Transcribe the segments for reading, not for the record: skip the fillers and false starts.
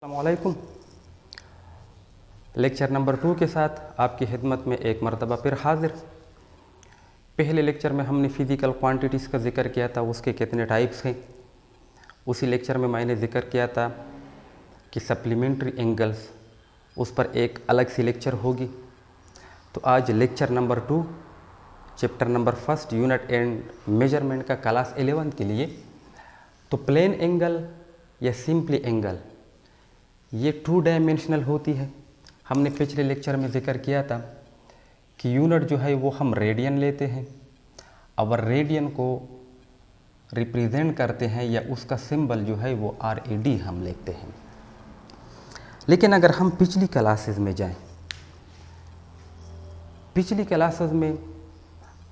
अस्सलामुअलैकुम। Lecture number 2 के साथ आपकी खिदमत में एक मरतबा फिर हाजिर। पहले लेक्चर में हमने फ़िज़िकल क्वांटिटीज़ का जिक्र किया था, उसके कितने टाइप्स हैं। उसी लेक्चर में मैंने जिक्र किया था कि सप्लीमेंट्री एंगल्स, उस पर एक अलग सी लेक्चर होगी। तो आज lecture number 2 chapter number 1 unit and measurement का क्लास 11 के लिए, तो प्लेन एंगल या सिंपली एंगल ये 2 डायमेंशनल होती है। हमने पिछले लेक्चर में जिक्र किया था कि यूनिट जो है वो हम रेडियन लेते हैं और रेडियन को रिप्रेजेंट करते हैं या उसका सिंबल जो है वो RAD हम लिखते हैं। लेकिन अगर हम पिछली क्लासेस में जाएं, पिछली क्लासेस में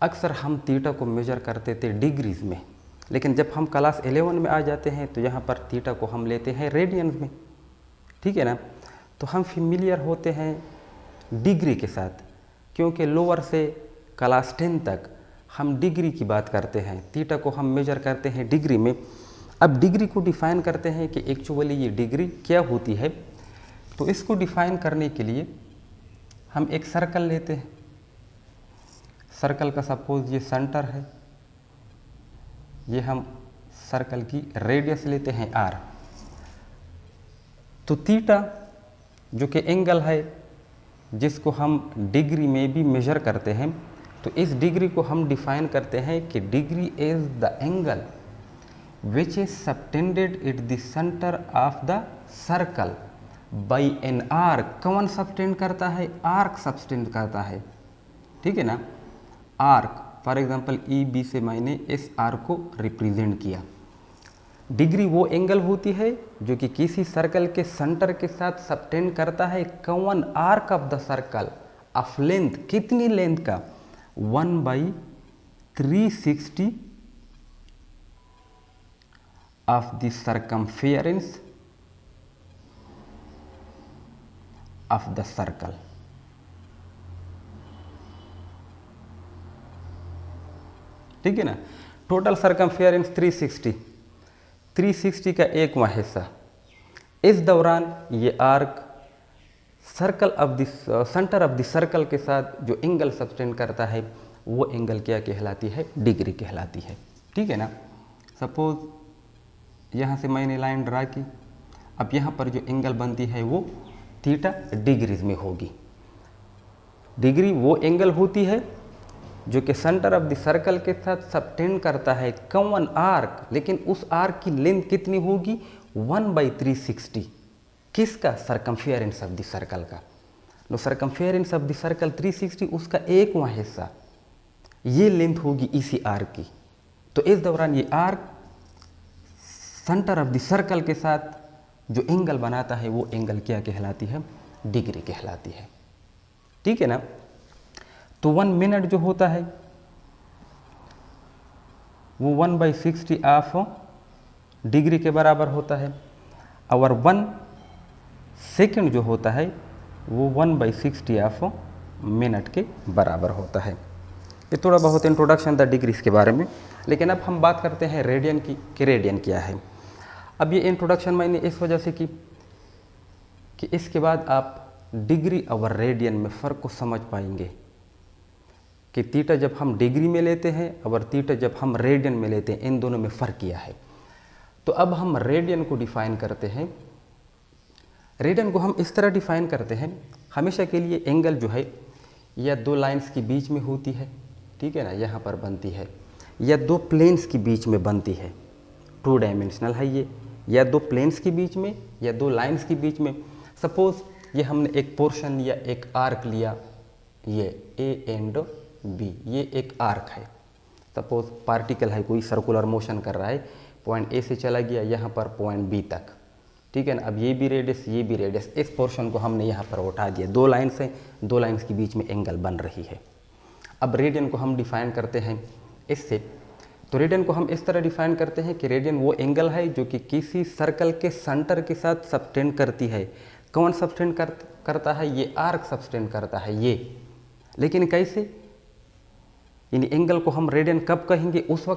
अक्सर हम थीटा को मेजर करते थे डिग्रीज में, लेकिन जब हम क्लास 11 में आ जाते हैं तो यहाँ पर थीटा को हम लेते हैं रेडियन में। ठीक है ना। तो हम फेमिलियर होते हैं डिग्री के साथ, क्योंकि लोअर से क्लास 10 तक हम डिग्री की बात करते हैं, थीटा को हम मेजर करते हैं डिग्री में। अब डिग्री को डिफ़ाइन करते हैं कि एक्चुअली ये डिग्री क्या होती है। तो इसको डिफ़ाइन करने के लिए हम एक सर्कल लेते हैं। सर्कल का सपोज ये सेंटर है, ये हम सर्कल की रेडियस लेते हैं R। तो थीटा जो कि एंगल है जिसको हम डिग्री में भी मेजर करते हैं, तो इस डिग्री को हम डिफाइन करते हैं कि degree is the angle which is subtended at the centre of the circle by an arc. कौन सबटेंड करता है? आर्क सबटेंड करता है। ठीक है ना। आर्क, फॉर एग्जांपल EB से मैंने इस आर्क को रिप्रेजेंट किया। डिग्री वो एंगल होती है जो कि किसी सर्कल के सेंटर के साथ सबटेंड करता है कौन arc of the circle of length, कितनी लेंथ का? 1/360 of the circumference of the circle. ठीक है ना। टोटल सर्कमफेरेंस 360 का 1वां हिस्सा। इस दौरान ये arc circle of the centre of the circle के साथ जो एंगल सबटेंड करता है वो एंगल क्या कहलाती है? डिग्री कहलाती है। ठीक है ना। सपोज यहाँ से मैंने लाइन ड्रा की, अब यहाँ पर जो एंगल बनती है वो थीटा डिग्रीज में होगी। डिग्री वो एंगल होती है जो कि सेंटर ऑफ द सर्कल के साथ सबटेंड करता है कौन आर्क, लेकिन उस आर्क की लेंथ कितनी होगी? 1/360। किसका? सर्कमफेरेंस ऑफ द सर्कल का। No circumference of the circle 360, उसका 1वां हिस्सा, ये लेंथ होगी इसी आर्क की। तो इस दौरान ये arc centre of the circle के साथ जो एंगल बनाता है वो एंगल क्या कहलाती है? डिग्री कहलाती है। ठीक है ना। तो 1 मिनट जो होता है वो 1/60 ऑफ डिग्री के बराबर होता है, और 1 सेकंड जो होता है वो 1/60 ऑफ मिनट के बराबर होता है। ये थोड़ा बहुत इंट्रोडक्शन था डिग्रीज के बारे में। लेकिन अब हम बात करते हैं रेडियन की, कि रेडियन क्या है। अब ये इंट्रोडक्शन मैंने इस वजह से की कि इसके बाद आप डिग्री और रेडियन में फ़र्क को समझ पाएंगे कि थीटा जब हम डिग्री में लेते हैं और थीटा जब हम रेडियन में लेते हैं, इन दोनों में फ़र्क किया है। तो अब हम रेडियन को डिफ़ाइन करते हैं। रेडियन को हम इस तरह डिफ़ाइन करते हैं, हमेशा के लिए एंगल जो है या 2 लाइंस के बीच में होती है। ठीक है ना, यहाँ पर बनती है, या 2 प्लेन्स के बीच में बनती है। 2 डायमेंशनल है ये, या 2 प्लेन्स के बीच में या 2 लाइंस के बीच में। सपोज़ ये हमने एक पोर्शन लिया, एक आर्क लिया, ये A एंड B, ये एक आर्क है। सपोज पार्टिकल है, कोई सर्कुलर मोशन कर रहा है, पॉइंट A से चला गया यहाँ पर पॉइंट B तक। ठीक है ना। अब ये भी रेडियस, ये भी रेडियस, इस पोर्शन को हमने यहाँ पर उठा दिया। 2 लाइन्स हैं, 2 लाइन्स के बीच में एंगल बन रही है। अब रेडियन को हम डिफ़ाइन करते हैं इससे। तो रेडियन को हम इस तरह डिफ़ाइन करते हैं कि रेडियन वो एंगल है जो कि किसी सर्कल के सेंटर के साथ सबटेंड करती है। कौन सबटेंड करता है? ये आर्क सबटेंड करता है ये। लेकिन कैसे? यानी एंगल को हम रेडियन कब कहेंगे? उस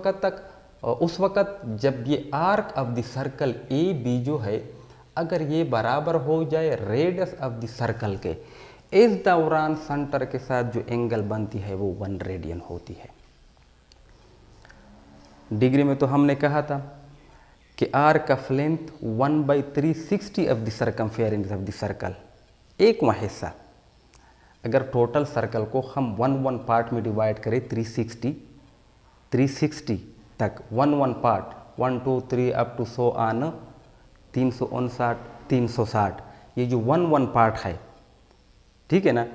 वक्त जब ये arc of the circle AB जो है अगर ये बराबर हो जाए रेडियस ऑफ द सर्कल के, इस दौरान सेंटर के साथ जो एंगल बनती है वो 1 रेडियन होती है। डिग्री में तो हमने कहा था कि arc of length 1/360 of the circumference of the circle, एक वहाँ हिस्सा। अगर टोटल सर्कल को हम 1 पार्ट में डिवाइड करें 360 तक 1 पार्ट 1 2 3 अप टू 100 आन 359 360, ये जो 1 पार्ट है, ठीक है ना,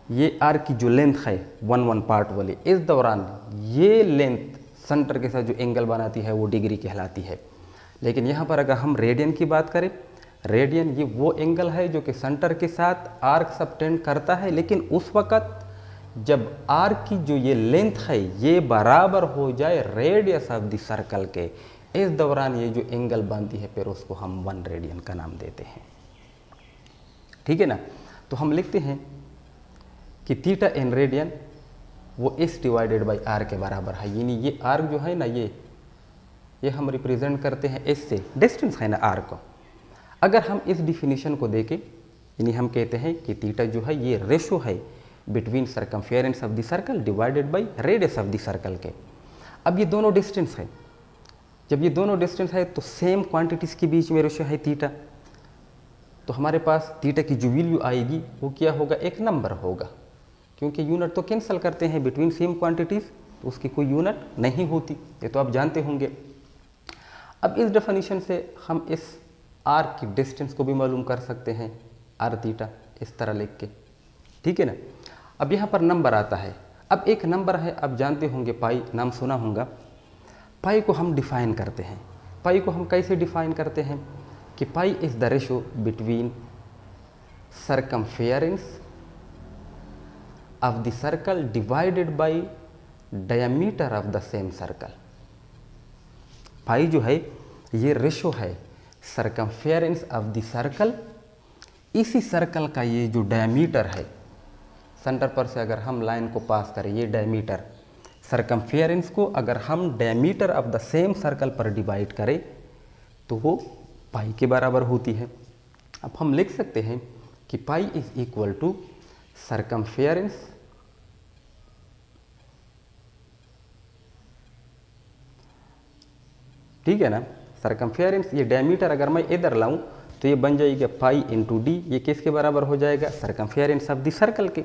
ये आर्क की जो लेंथ है 1 पार्ट वाली, इस दौरान ये लेंथ सेंटर के साथ जो एंगल बनाती है वो डिग्री कहलाती है। लेकिन यहाँ पर अगर हम रेडियन की बात करें, रेडियन ये वो एंगल है जो कि सेंटर के साथ आर्क सबटेंड करता है, लेकिन उस वक़्त जब आर्क की जो ये लेंथ है ये बराबर हो जाए रेडियस ऑफ द सर्कल के, इस दौरान ये जो एंगल बनती है फिर उसको हम 1 रेडियन का नाम देते हैं। ठीक है ना। तो हम लिखते हैं कि थीटा इन रेडियन वो एस डिवाइडेड बाई आर के बराबर है। यानी ये आर्क जो है ना, ये हम रिप्रेजेंट करते हैं एस से, डिस्टेंस है ना आर को। अगर हम इस डिफिनीशन को देखें, यानी हम कहते हैं कि थीटा जो है ये रेशो है between circumference of the circle divided by radius of the circle के। अब ये दोनों डिस्टेंस है, जब ये दोनों डिस्टेंस है तो सेम क्वांटिटीज़ के बीच में रेशो है थीटा, तो हमारे पास थीटा की जो वैल्यू आएगी वो क्या होगा, एक नंबर होगा, क्योंकि यूनिट तो कैंसिल करते हैं बिटवीन सेम क्वांटिटीज़, तो उसकी कोई यूनिट नहीं होती, ये तो आप जानते होंगे। अब इस डेफिनेशन से हम इस आर्क की डिस्टेंस को भी मालूम कर सकते हैं, आर थीटा इस तरह लिख के, ठीक है ना। अब यहाँ पर नंबर आता है, अब एक नंबर है, आप जानते होंगे पाई, नाम सुना होगा। पाई को हम डिफाइन करते हैं, पाई को हम कैसे डिफाइन करते हैं कि pi is the ratio between circumference of the circle divided by diameter of the same circle. Pi जो है ये रेशो है सर्कमफेरेंस ऑफ द सर्कल, इसी सर्कल का ये जो डायमीटर है, सेंटर पर से अगर हम लाइन को पास करें, ये डायमीटर, सर्कमफेरेंस को अगर हम diameter of the same circle पर डिवाइड करें तो वो पाई के बराबर होती है। अब हम लिख सकते हैं कि pi is equal to circumference ठीक है ना। सर्कमफेरेंस ये डायमीटर अगर मैं इधर लाऊं तो ये बन जाएगा पाई इंटू डी, ये किसके बराबर हो जाएगा, सर्कमफेरेंस ऑफ द सर्कल के।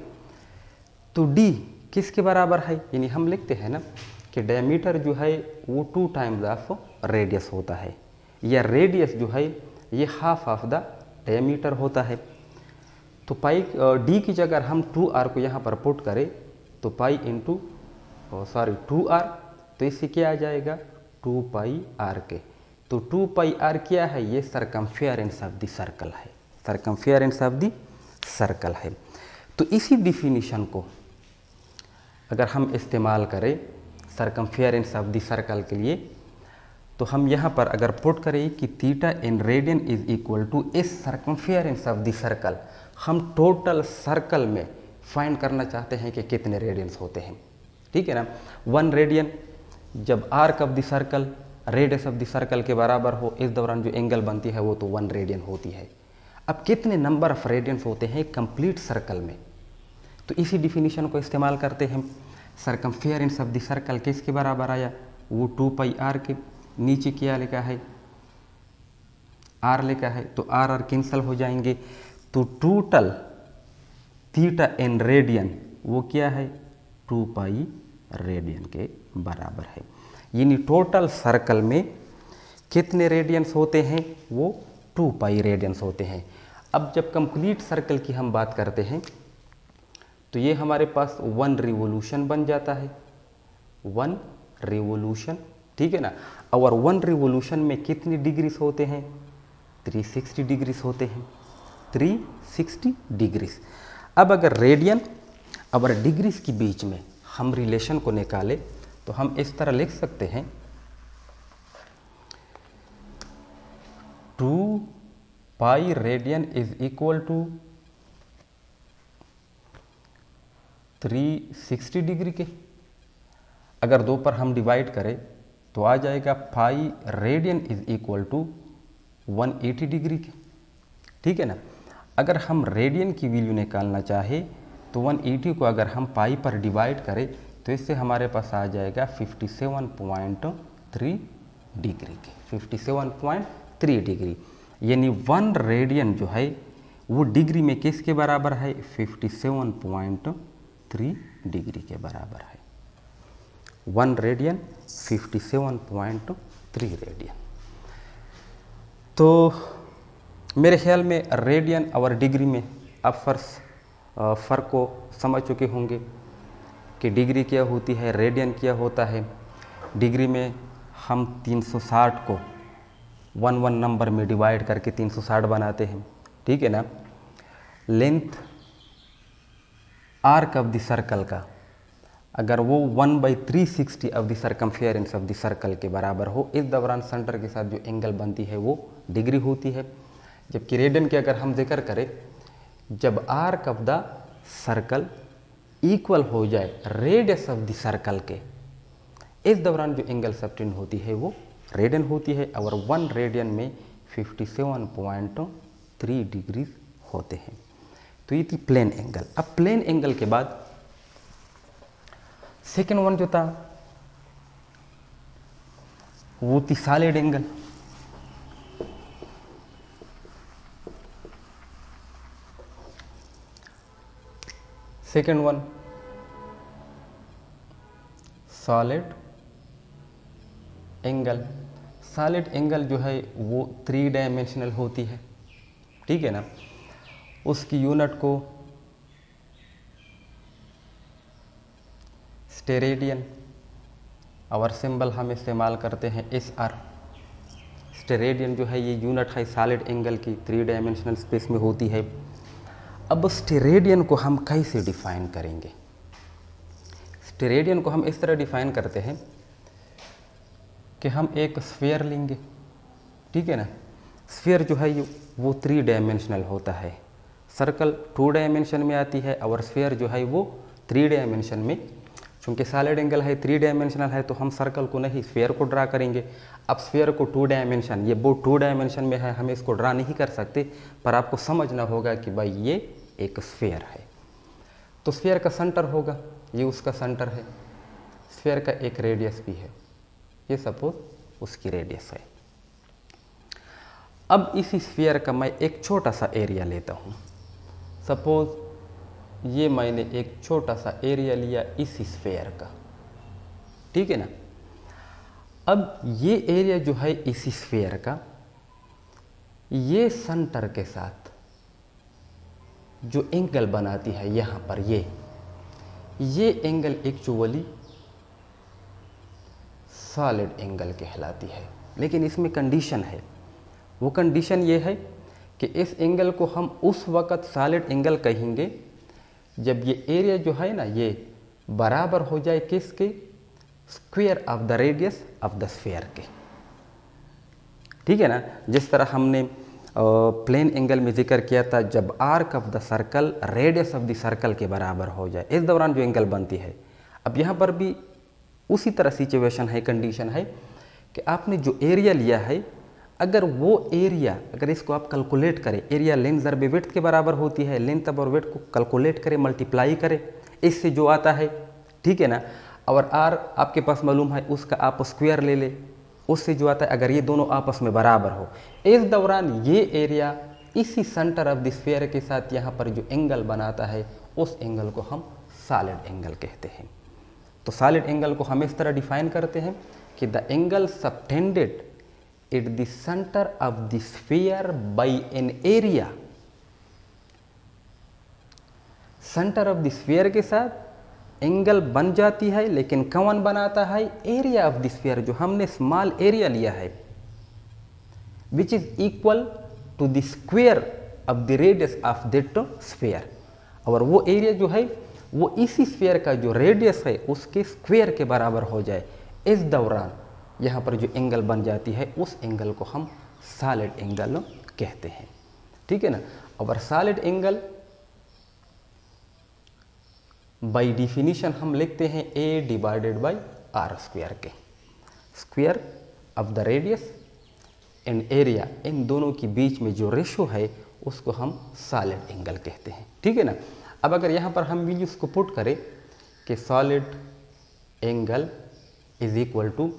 तो डी किसके बराबर है, यानी हम लिखते हैं ना कि डायमीटर जो है वो 2 टाइम्स ऑफ रेडियस होता है, या रेडियस जो है ये हाफ ऑफ द डायमीटर होता है। तो पाई डी की जगह हम 2r को यहाँ पर पुट करें तो पाई इंटू 2r, तो इससे क्या आ जाएगा 2 पाई आर के। तो 2 पाई आर क्या है, ये सर्कमफेरेंस ऑफ द सर्कल है, सर्कमफेरेंस ऑफ द सर्कल है। तो इसी डिफिनीशन को अगर हम इस्तेमाल करें सर्कमफेरेंस ऑफ द सर्कल के लिए, तो हम यहाँ पर अगर पुट करें कि theta in radian is equal to इस सर्कमफेरेंस ऑफ द सर्कल, हम टोटल सर्कल में फाइंड करना चाहते हैं कि कितने रेडियंस होते हैं, ठीक है ना। 1 रेडियन जब arc of the circle radius of the circle के बराबर हो, इस दौरान जो एंगल बनती है वो तो 1 रेडियन होती है। अब कितने नंबर ऑफ रेडियंस होते हैं कंप्लीट सर्कल में, तो इसी डिफिनीशन को इस्तेमाल करते हैं। सर्कमफेरेंस ऑफ द सर्कल किसके बराबर आया, वो 2 पाई आर के, नीचे क्या लिखा है आर लिखा है, तो आर कैंसिल हो जाएंगे, तो टोटल थीटा इन रेडियन वो क्या है 2 पाई रेडियन के बराबर है। यानी टोटल सर्कल में कितने रेडियंस होते हैं, वो 2 पाई रेडियंस होते हैं। अब जब कंप्लीट सर्कल की हम बात करते हैं तो ये हमारे पास 1 रिवोल्यूशन बन जाता है, 1 रिवोल्यूशन, ठीक है ना। और 1 रिवोल्यूशन में कितनी डिग्रीज होते हैं, 360 डिग्रीज होते हैं, 360 डिग्रीज। अब अगर रेडियन और डिग्रीज के बीच में हम रिलेशन को निकालें तो हम इस तरह लिख सकते हैं 2 pi radian is equal to 360 degree के। अगर 2 पर हम डिवाइड करें तो आ जाएगा pi radian is equal to 180 degree के, ठीक है ना। अगर हम रेडियन की वैल्यू निकालना चाहे तो 180 को अगर हम पाई पर डिवाइड करें तो इससे हमारे पास आ जाएगा 57.3 डिग्री के, 57.3 डिग्री, यानी 1 रेडियन जो है वो डिग्री में किसके बराबर है, 57.3 डिग्री के बराबर है। 1 रेडियन 57.3 रेडियन। तो मेरे ख्याल में रेडियन और डिग्री में आप फ़र्क को समझ चुके होंगे कि डिग्री क्या होती है, रेडियन क्या होता है। डिग्री में हम 360 को 1 नंबर में डिवाइड करके 360 बनाते हैं, ठीक है ना। Length arc of the circle का अगर वो 1/360 of the circumference of the circle के बराबर हो, इस दौरान सेंटर के साथ जो एंगल बनती है वो डिग्री होती है। जबकि रेडियन के अगर हम जिक्र करें, जब arc of the circle equal हो जाए रेडियस ऑफ द सर्कल के, इस दौरान जो एंगल सब्टेंड होती है वो रेडियन होती है, और 1 रेडियन में 57.3 डिग्री होते हैं। तो ये थी प्लेन एंगल। अब प्लेन एंगल के बाद सेकेंड वन जो था वो थी solid angle. Second one solid angle. Solid angle जो है वो 3 डायमेंशनल होती है, ठीक है ना। उसकी यूनिट को स्टेरेडियन और सिंबल हम इस्तेमाल करते हैं SR। स्टेरेडियन जो है ये यूनिट है सॉलिड एंगल की, 3 डायमेंशनल स्पेस में होती है। अब स्टेरेडियन को हम कैसे डिफाइन करेंगे? स्टेरेडियन को हम इस तरह डिफाइन करते हैं कि हम एक स्फीयर लेंगे, ठीक है ना। स्फीयर जो है वो 3 डायमेंशनल होता है, सर्कल 2 डायमेंशन में आती है और स्फीयर जो है वो 3 डायमेंशन में। चूँकि सॉलिड एंगल है 3 डायमेंशनल है तो हम सर्कल को नहीं स्फीयर को ड्रा करेंगे। अब स्फीयर को 2 डायमेंशन, ये बोर्ड 2 डायमेंशन में है, हम इसको ड्रा नहीं कर सकते, पर आपको समझना होगा कि भाई ये एक स्फीयर है। तो स्फीयर का सेंटर होगा, ये उसका सेंटर है। स्फीयर का एक रेडियस भी है, ये सपोज उसकी रेडियस है। अब इसी स्फीयर का मैं एक छोटा सा एरिया लेता हूँ। सपोज ये मैंने एक छोटा सा एरिया लिया इस स्फीयर का, ठीक है ना। अब ये एरिया जो है इस स्फीयर का, ये सेंटर के साथ जो एंगल बनाती है यहाँ पर, ये एंगल एक्चुअली सॉलिड एंगल कहलाती है। लेकिन इसमें कंडीशन है। वो कंडीशन ये है कि इस एंगल को हम उस वक़्त सॉलिड एंगल कहेंगे जब ये एरिया जो है ना ये बराबर हो जाए किसके, square of the radius of the sphere के, ठीक है ना। जिस तरह हमने प्लेन एंगल में जिक्र किया था, जब arc of the circle radius of the circle के बराबर हो जाए, इस दौरान जो एंगल बनती है। अब यहाँ पर भी उसी तरह सिचुएशन है, कंडीशन है कि आपने जो एरिया लिया है, अगर वो एरिया, अगर इसको आप कैलकुलेट करें, एरिया लेंथ ज़रबे विड्थ के बराबर होती है, लेंथ और विड्थ को कैलकुलेट करें, मल्टीप्लाई करें, इससे जो आता है, ठीक है ना। और आर आपके पास मालूम है, उसका आप स्क्वायर ले ले, उससे जो आता है, अगर ये दोनों आपस में बराबर हो, इस दौरान ये एरिया इसी सेंटर ऑफ द स्फीयर के साथ यहाँ पर जो एंगल बनाता है, उस एंगल को हम सॉलिड एंगल कहते हैं। तो सॉलिड एंगल को हम इस तरह डिफाइन करते हैं कि the angle subtended at the centre of the sphere by an area. Centre of the sphere के साथ एंगल बन जाती है, लेकिन कौन बनाता है, एरिया ऑफ द स्फीयर, जो हमने स्मॉल एरिया लिया है, which is equal to the square of the radius of that sphere. और वो एरिया जो है वो इसी स्फीयर का जो रेडियस है उसके स्क्वायर के बराबर हो जाए, इस दौरान यहाँ पर जो एंगल बन जाती है, उस एंगल को हम सॉलिड एंगल कहते हैं, ठीक है ना। और सॉलिड एंगल बाय डिफिनीशन हम लिखते हैं A divided by R square के, square of the radius and area, इन दोनों के बीच में जो रेशो है उसको हम सॉलिड एंगल कहते हैं। ठीक है ना। अब अगर यहाँ पर हम भी इसको पुट करें कि solid angle is equal to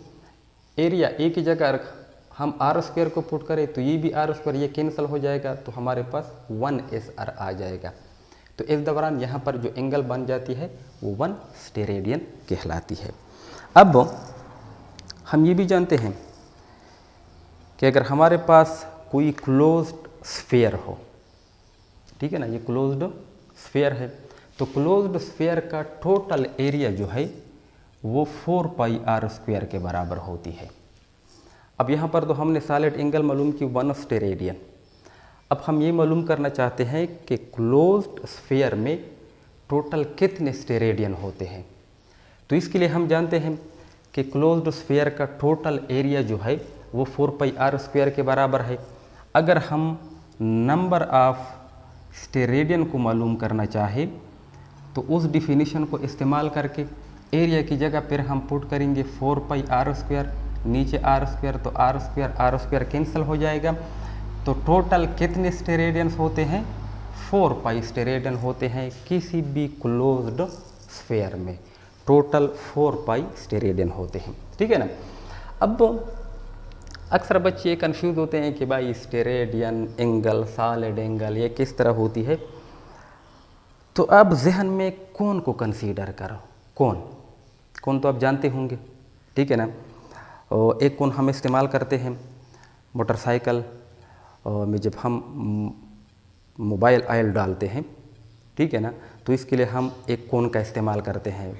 area, एक ही जगह हम आर स्क्वायर को पुट करें तो ये भी आर स्क्वायर ये कैंसिल हो जाएगा, तो हमारे पास 1SR आ जाएगा। तो इस दौरान यहाँ पर जो एंगल बन जाती है वो 1 स्टेरेडियन कहलाती है। अब हम ये भी जानते हैं कि अगर हमारे पास कोई क्लोज्ड स्फीयर हो, ठीक है ना, ये क्लोज्ड स्फीयर है, तो क्लोज्ड स्फीयर का टोटल एरिया जो है वो 4πr स्क्वायर के बराबर होती है। अब यहाँ पर तो हमने सॉलिड एंगल मालूम की 1 स्टेरेडियन। अब हम ये मालूम करना चाहते हैं कि क्लोज्ड स्फीयर में टोटल कितने स्टेरेडियन होते हैं। तो इसके लिए हम जानते हैं कि क्लोज्ड स्फीयर का टोटल एरिया जो है वो 4πr स्क्वायर के बराबर है। अगर हम नंबर ऑफ स्टेरेडियन को मालूम करना चाहे तो उस डिफिनीशन को इस्तेमाल करके एरिया की जगह पर हम पुट करेंगे 4πr स्क्वायर, नीचे आर स्क्वायर, तो आर स्क्वायर कैंसिल हो जाएगा। तो टोटल कितने स्टेरेडियंस होते हैं, 4π स्टेरेडियन होते हैं किसी भी क्लोज्ड स्फीयर में, टोटल 4π स्टेरेडियन होते हैं। ठीक है ना। अब अक्सर बच्चे कंफ्यूज होते हैं कि भाई स्टेरेडियन एंगल, सॉलिड एंगल ये किस तरह होती है। तो अब जहन में कौन को कंसीडर करो, कौन तो आप जानते होंगे, ठीक है ना। और एक कौन हम इस्तेमाल करते हैं मोटरसाइकिल में जब हम मोबाइल ऑयल डालते हैं, ठीक है ना, तो इसके लिए हम एक कौन का इस्तेमाल करते हैं,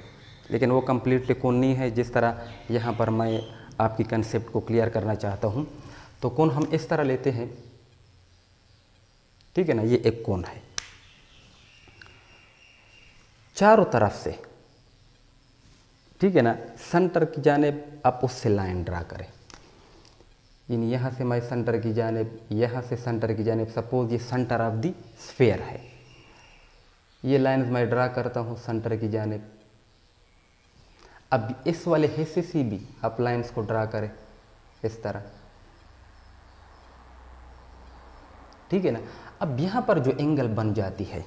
लेकिन वो कम्प्लीटली कौन नहीं है जिस तरह यहाँ पर मैं आपकी कंसेप्ट को क्लियर करना चाहता हूँ। तो कौन हम इस तरह लेते हैं, ठीक है ना, ये एक कौन है, चारों तरफ से, ठीक है ना, सेंटर की जानिब आप उससे लाइन ड्रा करें, यानी यहाँ से मैं सेंटर की जानिब, यहाँ से सेंटर की जानिब, सपोज ये सेंटर ऑफ द स्फीयर है, ये लाइन मैं ड्रा करता हूँ सेंटर की जानिब। अब इस वाले हिस्से से भी आप लाइंस को ड्रा करें इस तरह, ठीक है ना। अब यहाँ पर जो एंगल बन जाती है,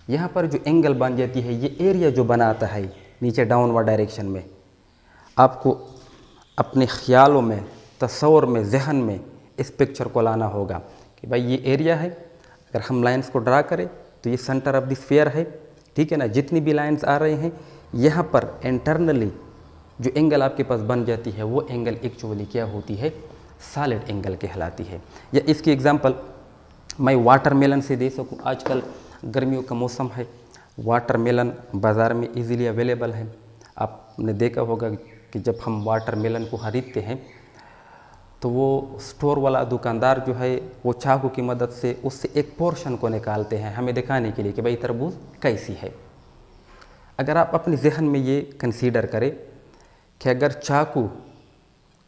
यहाँ पर जो एंगल बन जाती है, ये एरिया जो बनाता है नीचे डाउनवर्ड डायरेक्शन में, आपको अपने ख्यालों में, तस्वर में, जहन में इस पिक्चर को लाना होगा कि भाई ये एरिया है। अगर हम लाइंस को ड्रा करें तो ये सेंटर ऑफ द स्फीयर है, ठीक है ना। जितनी भी लाइंस आ रहे हैं यहाँ पर इंटरनली जो एंगल आपके पास बन जाती है वो एंगल एक्चुअली क्या होती है, सॉलिड एंगल कहलाती है। या इसकी एग्जांपल मैं वाटरमेलन से दे सकूँ। आजकल गर्मियों का मौसम है, वाटरमेलन बाज़ार में इजीली अवेलेबल है। आपने देखा होगा कि जब हम वाटरमेलन को खरीदते हैं तो वो स्टोर वाला दुकानदार जो है वो चाकू की मदद से उससे एक पोर्शन को निकालते हैं हमें दिखाने के लिए कि भाई तरबूज कैसी है। अगर आप अपने जहन में ये कंसीडर करें कि अगर चाकू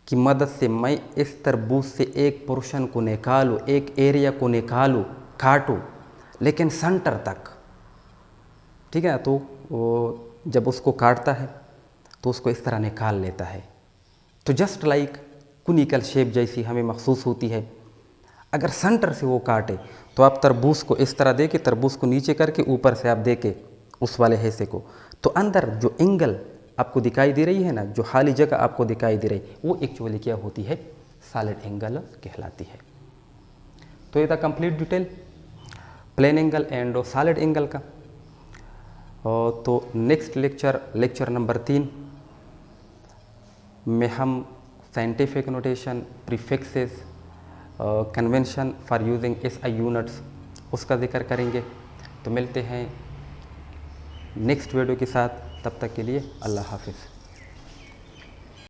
की मदद से मैं इस तरबूज से एक पोर्शन को निकालूँ, एक एरिया को निकालूँ, काटूँ, लेकिन सेंटर तक, ठीक है ना, तो वो जब उसको काटता है तो उसको इस तरह निकाल लेता है। तो जस्ट लाइक कुनिकल शेप जैसी हमें महसूस होती है। अगर सेंटर से वो काटे तो आप तरबूज को इस तरह दे के, तरबूज को नीचे करके ऊपर से आप दे के उस वाले हिस्से को, तो अंदर जो एंगल आपको दिखाई दे रही है ना, जो खाली जगह आपको दिखाई दे रही, वो एक्चुअली क्या होती है, सॉलिड एंगल कहलाती है। तो ये था complete detail plane angle and solid angle का। तो नेक्स्ट लेक्चर नंबर 3 में हम scientific notation, prefixes, convention for using SI units उसका जिक्र करेंगे। तो मिलते हैं नेक्स्ट वीडियो के साथ, तब तक के लिए अल्लाह हाफिज़।